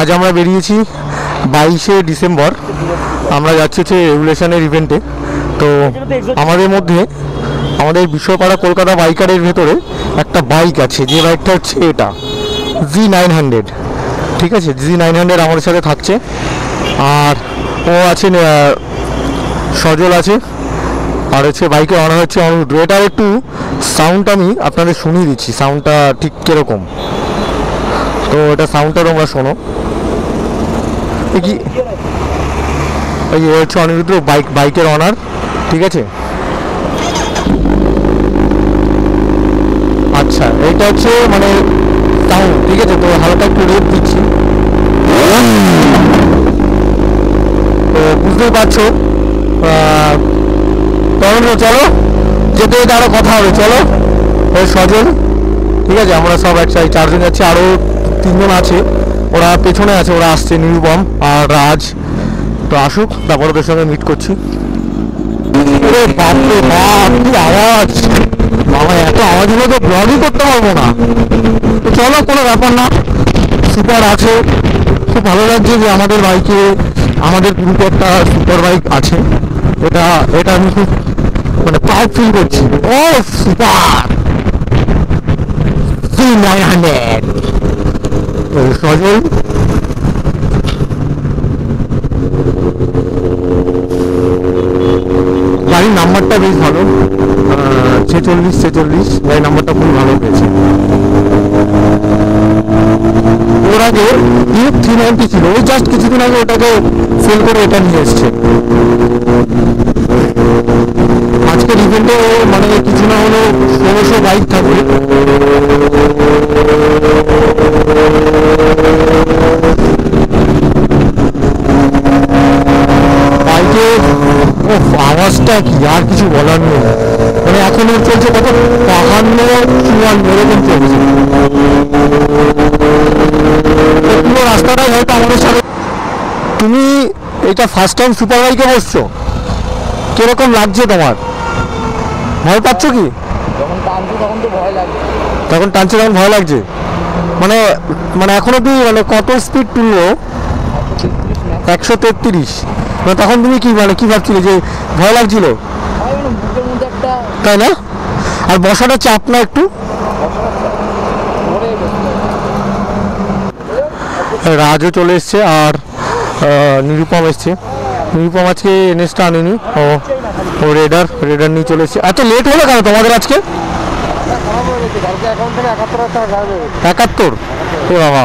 আজ আমরা বেরিয়েছি 22শে ডিসেম্বর। আমরা যাচ্ছি হচ্ছে রেগুলেশনের ইভেন্টে। তো আমাদের মধ্যে আমাদের বিশ্বপাড়া কলকাতা বাইকারের ভেতরে একটা বাইক আছে, যে বাইকটা হচ্ছে এটা Z900। ঠিক আছে, Z900 আমাদের সাথে থাকছে। আর ও আছে, সজল আছে, আর হচ্ছে বাইকে অনার হচ্ছে অনিরুদ্ধ। এটার একটু সাউন্ড আমি আপনাদের শুনিয়ে দিচ্ছি, সাউন্ডটা ঠিক কীরকম। তো এটা সাউন্ডটা তোমরা শোনো। কি এই হচ্ছে অনিরুদ্ধ বাইকের অনার। ঠিক আছে, আচ্ছা এটা হচ্ছে মানে সাউন্ড। ঠিক আছে, তো হালকা একটু রেট দিচ্ছি, তো বুঝতেই পারছো। তখন চলো যেতে যেতে আরও কথা হবে। চলো, ওই সজল, ঠিক আছে, আমরা সব একসাথে 4 জন যাচ্ছি, আরও 3 জন আছে, ওরা পেছনে আছে, ওরা আসছে, নিরুপম আর রাজ। তো আসুক, তারপর ওদের সঙ্গে মিট করছি। বাপরে বাপ, কি আওয়াজ! বাবা, এত আওয়াজ হলে তো ব্লগই করতে পারবো না। তো চলো, কোনো ব্যাপার না, সুপার আছে। খুব ভালো লাগছে যে আমাদের বাইকে, আমাদের গ্রুপে একটা সুপার বাইক আছে। এটা আমি খুব মানে প্রাউড ফিল করছি। ও সুপার Z900 সজল। গাড়ির নাম্বারটা বেশ ভালো, 4646। গাড়ির নাম্বারটা খুব ভালো পেয়েছে। ওর আগে ডিউক 390 ছিল, ওই জাস্ট কিছুদিন আগে ওটাকে সেল করে এটা নিয়ে এসছে। আজকের ইভেন্টে মানে কিছু না হলেও 1600 বাইক থাকবে। বাইকের আওয়াজটা কি আর কিছু বলার নেই। মানে এখন ওর চলছে কত, 55-54 এরকম চলছে। পুরো রাস্তাটাই হয়তো আমাদের সাথে। তুমি এটা ফার্স্ট টাইম সুপার বাইকে বসছো, কিরকম লাগছে তোমার? ভয় পাচ্ছ কি? যখন টানছি তখন তো ভয় লাগছে। তখন টানছে তখন ভয় লাগছে? মানে মানে এখন অব্দি মানে কত স্পিড তুললো? 133। মানে তখন তুমি কি মানে কি ভাবছিলে, যে ভয় লাগছিল? তাই না? আর বসাটা চাপ না একটু? রাজও চলে এসছে, আর নিরুপম এসছে। নিরুপম আজকে এনএসটা আনেনি, ও রেডার নিয়ে চলে এসছে। এত লেট হলো কেন তোমাদের আজকে? 71? ও বাবা,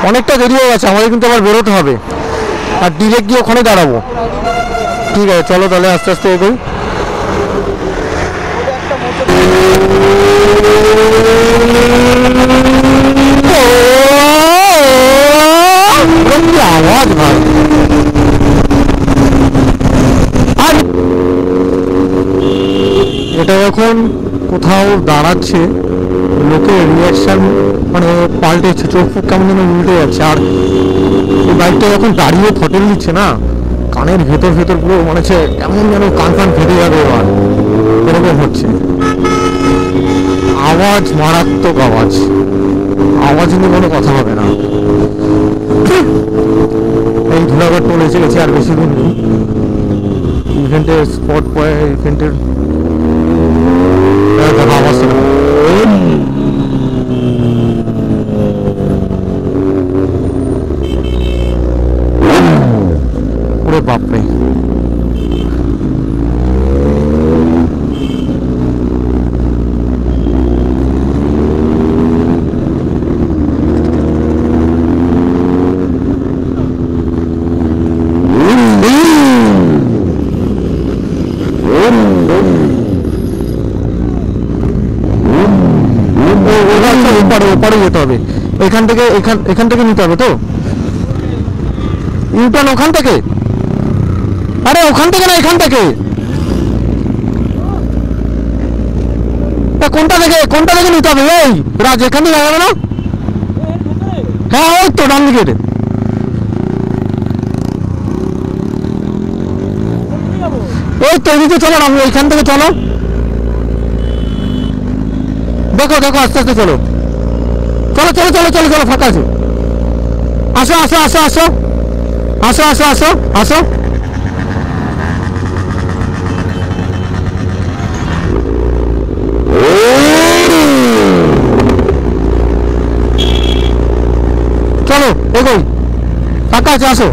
অনেকটা দেরি হয়ে গেছে, আমাদের কিন্তু আবার বেরোতে হবে, আর ডিরেক্ট গিয়ে ওখানে দাঁড়াবো। ঠিক আছে, চলো তাহলে আস্তে আস্তে এগোই। আওয়াজ ভাই, এটা যখন কোথাও দাঁড়াচ্ছে লোকের রিয়াকশন মানে পাল্টেছে, চোখ ফুক কেমন যেন উল্টে যাচ্ছে। আর এই বাইকটা যখন দাঁড়িয়ে ফটেল দিচ্ছে না, কানের ভেতর পুরো মনে হচ্ছে এমন যেন কান ফেটে যাবে, এবার এরকম হচ্ছে। আওয়াজ মারাত্মক আওয়াজ নিয়ে কোনো কথা হবে না। এই ধুলাঘাট টোল এসে গেছে, আর বেশি দূর নেই। ইভেন্টের স্পট পয়েন্ট, ইভেন্টের আওয়াজ পুরো বাপরে। ওপারে যেতে হবে, এখান থেকে নিতে হবে। তো ইউটার্ন ওখান থেকে? আরে ওখান থেকে না, এখান থেকে। কোনটা থেকে নিতে হবে? এই রাজ, এখান থেকে যাবে না? হ্যাঁ, ওই তো ডান দিকে। ওই তো এদিকে চলো না, এখান থেকে চলো। দেখো আস্তে আস্তে চলো, ফাঁকা আছে। আসো আসো আসো আসো আসো আসো আসো আসো। চলো এগোই, ফাঁকা আছে, আসো।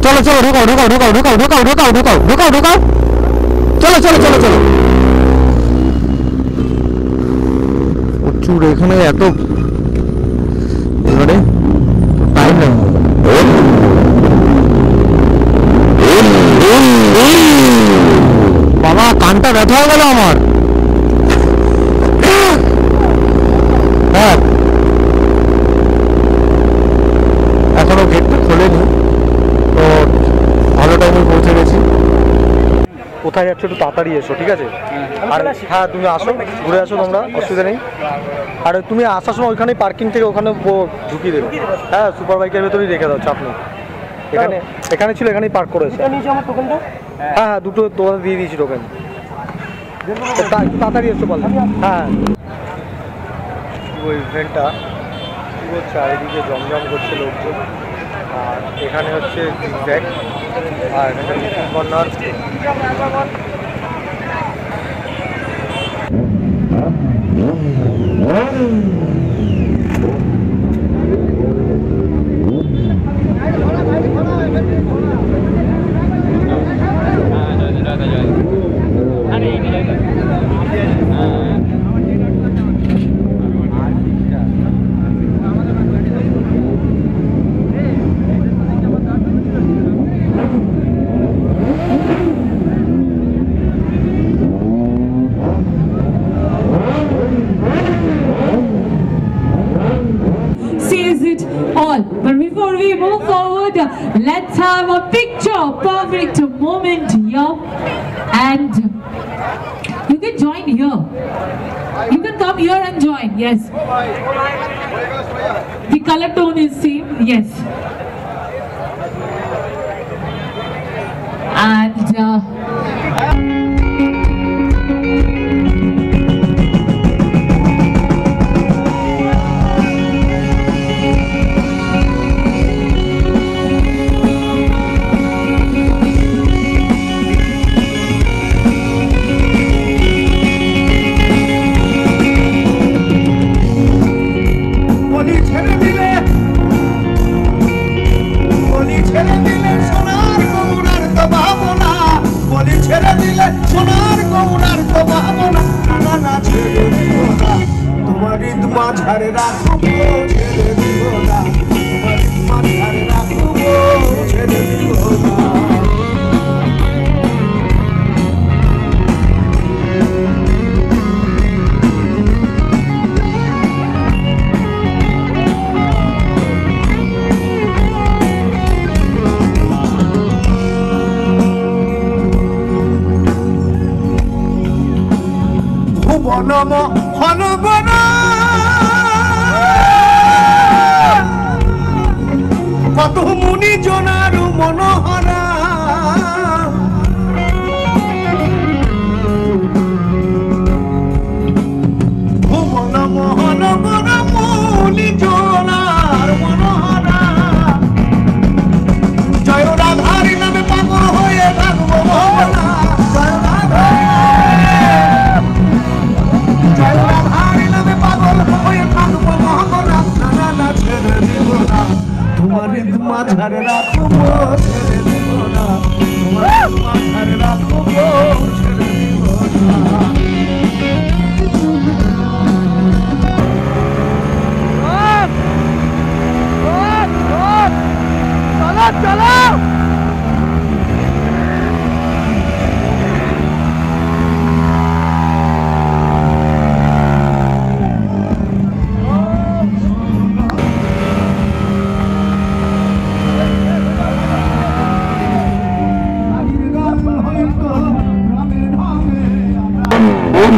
চলো চলো ঢুকাও ঢুকাও ঢুকাও ঢুকাও ঢুকাও ঢুকাও ঢুকাও ঢুকাও ঢুকাও, চলো চলো চলো চলো। প্রচুর এখানে এত, এবারে টাইম নেই। বাবা কানটা ব্যথা হয়ে গেল আমার। হ্যাঁ এখনো গেটটা খোলেনি, তো ভালো টাইমে পৌঁছে গেছি। কোথায় যাচ্ছ একটু তাড়াতাড়ি এসো, ঠিক আছে? আর হ্যাঁ তুমি আসো, ঘুরে আসো, তোমরা অসুবিধা নেই। আর তুমি আসার সময় ওইখানেই পার্কিং থেকে ওখানে ঢুকিয়ে দেবে। হ্যাঁ সুপার বাইকের ভেতরেই রেখে দাও, চাপ নেই। এখানে এখানে ছিল, এখানেই পার্ক করেছে। হ্যাঁ হ্যাঁ দুটো তোমাদের দিয়ে দিয়েছি টোকেন। তাড়াতাড়ি এসো বল। হ্যাঁ ওই ইভেন্টটা পুরো চারিদিকে জমজম করছে লোকজন। আর এখানে হচ্ছে জিগজ্যাগ, আর এখানে corner. But before we move forward, let's have a picture perfect moment here. And you can join here. You can come here and join. Yes. The color tone is same. Yes. And মাঝারে রাখবো ছেড়ে দিব না, মাঝারে রাখবো ছেড়ে দিব না। ভুবনম হনবন কত মুনি জনার মনোহরা, ভুবন মোহন বন মুনি জনার মনোহরা। জয় রাধার নামে পাগল হয়ে থাকবো ভবনা, জয় রাধার নামে পাগল হয়ে থাকবো ভবনা। না না ছেড়ে দিব না, তোমার মাঝারে রাখবো ছেড়ে দিব কেন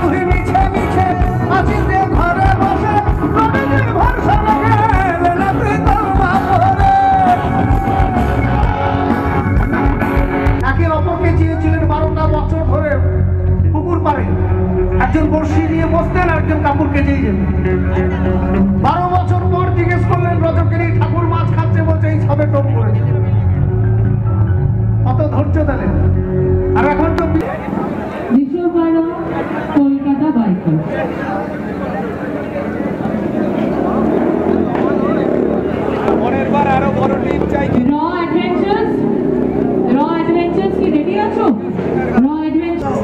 তুই মিছে মিছে আছিস রে ঘরে বসে প্রতিদিন ভরসা লাগে বেলাতে তোর বাপরে একে অপরকে চেয়েছিলেন 12টা বছর ধরে পুকুর পাড়ে একজন বড়শি নিয়ে বসতেন আর একজন কাপড় কেচেই যেতেন 12 বছর পর জিজ্ঞেস করলেন রজকিনী ঠাকুর মাছ খাচ্ছে বলছে এই সবে টোপ করেছে কত ধৈর্য দিলেন আর এখন তো বিশ্বপাড়া কলকাতা বাইকার র অ্যাডভেঞ্চার্স কি রেডি আছো র অ্যাডভেঞ্চার্স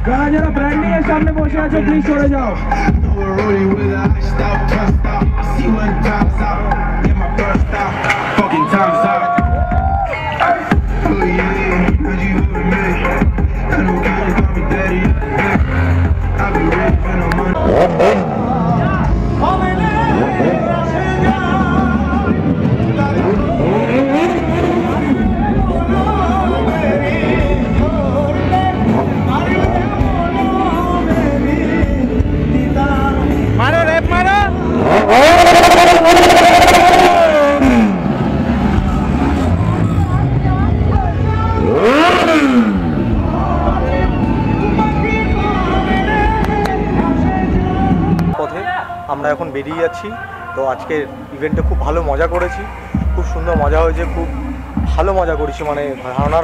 যারা যারা ব্র্যান্ডিং এর সামনে বসে আছো প্লিজ সরে যাও। পথে আমরা এখন বেরিয়ে যাচ্ছি। তো আজকের ইভেন্টে খুব ভালো মজা করেছি, খুব সুন্দর মজা হয়েছে, খুব ভালো মজা করেছি, মানে ধারণার